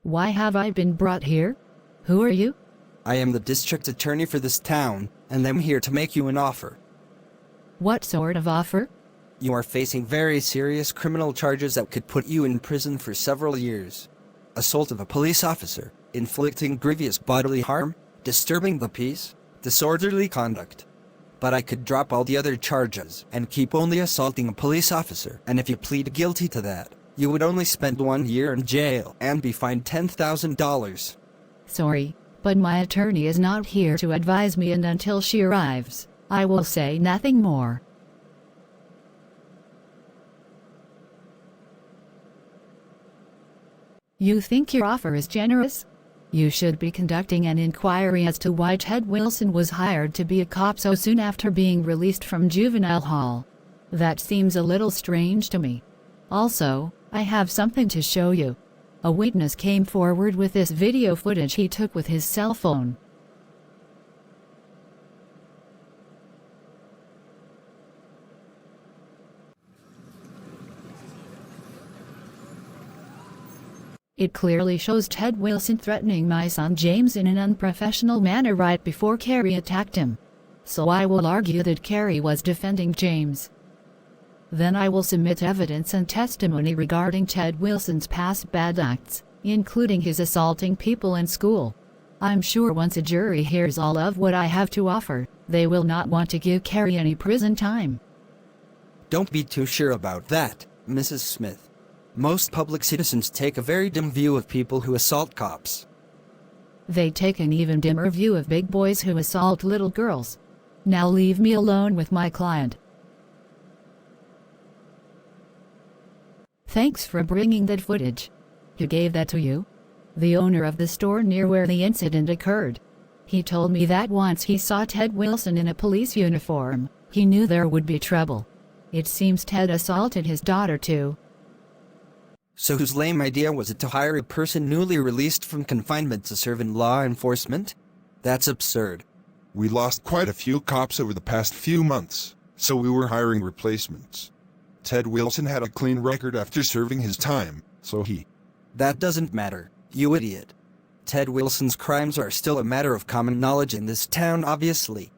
Why have I been brought here? Who are you? I am the district attorney for this town, and I'm here to make you an offer. What sort of offer? You are facing very serious criminal charges that could put you in prison for several years. Assault of a police officer, inflicting grievous bodily harm, disturbing the peace, disorderly conduct. But I could drop all the other charges and keep only assaulting a police officer, and if you plead guilty to that, you would only spend 1 year in jail and be fined $10,000. Sorry, but my attorney is not here to advise me, and until she arrives, I will say nothing more. You think your offer is generous? You should be conducting an inquiry as to why Ted Wilson was hired to be a cop so soon after being released from juvenile hall. That seems a little strange to me. Also, I have something to show you. A witness came forward with this video footage he took with his cell phone. It clearly shows Ted Wilson threatening my son James in an unprofessional manner right before Carrie attacked him. So I will argue that Carrie was defending James. Then I will submit evidence and testimony regarding Ted Wilson's past bad acts, including his assaulting people in school. I'm sure once a jury hears all of what I have to offer, they will not want to give Carrie any prison time. Don't be too sure about that, Mrs. Smith. Most public citizens take a very dim view of people who assault cops. They take an even dimmer view of big boys who assault little girls. Now leave me alone with my client. Thanks for bringing that footage. Who gave that to you? The owner of the store near where the incident occurred. He told me that once he saw Ted Wilson in a police uniform, he knew there would be trouble. It seems Ted assaulted his daughter too. So whose lame idea was it to hire a person newly released from confinement to serve in law enforcement? That's absurd. We lost quite a few cops over the past few months, so we were hiring replacements. Ted Wilson had a clean record after serving his time, so he... That doesn't matter, you idiot. Ted Wilson's crimes are still a matter of common knowledge in this town, obviously.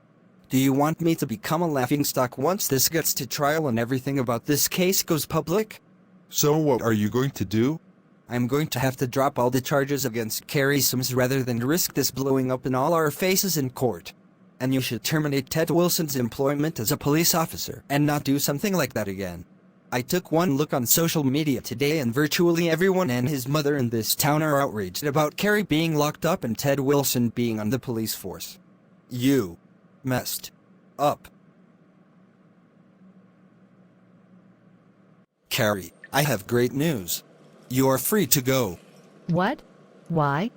Do you want me to become a laughingstock once this gets to trial and everything about this case goes public? So what are you going to do? I'm going to have to drop all the charges against Carrie Sims rather than risk this blowing up in all our faces in court. And you should terminate Ted Wilson's employment as a police officer and not do something like that again. I took one look on social media today and virtually everyone and his mother in this town are outraged about Carrie being locked up and Ted Wilson being on the police force. You messed up. Carrie, I have great news. You are free to go. What? Why?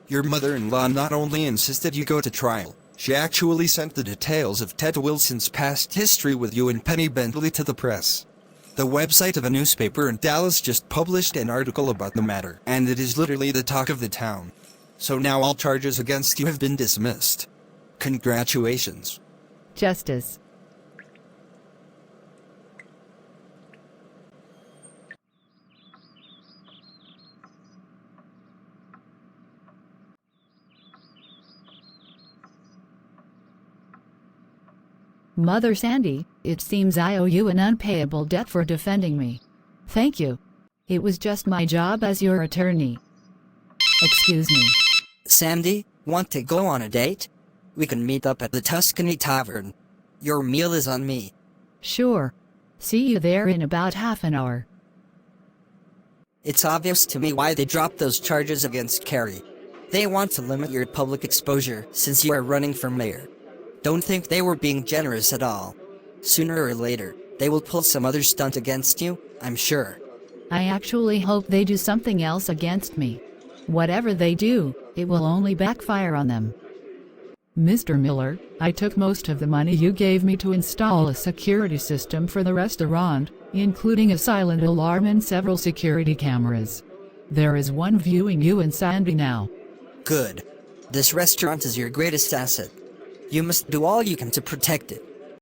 Your mother-in-law not only insisted you go to trial, she actually sent the details of Ted Wilson's past history with you and Penny Bentley to the press. The website of a newspaper in Dallas just published an article about the matter, and it is literally the talk of the town. So now all charges against you have been dismissed. Congratulations. Justice. Mother Sandy, it seems I owe you an unpayable debt for defending me. Thank you. It was just my job as your attorney. Excuse me. Sandy, want to go on a date? We can meet up at the Tuscany Tavern. Your meal is on me. Sure. See you there in about half an hour. It's obvious to me why they dropped those charges against Carrie. They want to limit your public exposure since you are running for mayor. Don't think they were being generous at all. Sooner or later, they will pull some other stunt against you, I'm sure. I actually hope they do something else against me. Whatever they do, it will only backfire on them. Mr. Miller, I took most of the money you gave me to install a security system for the restaurant, including a silent alarm and several security cameras. There is one viewing you and Sandy now. Good. This restaurant is your greatest asset. You must do all you can to protect it.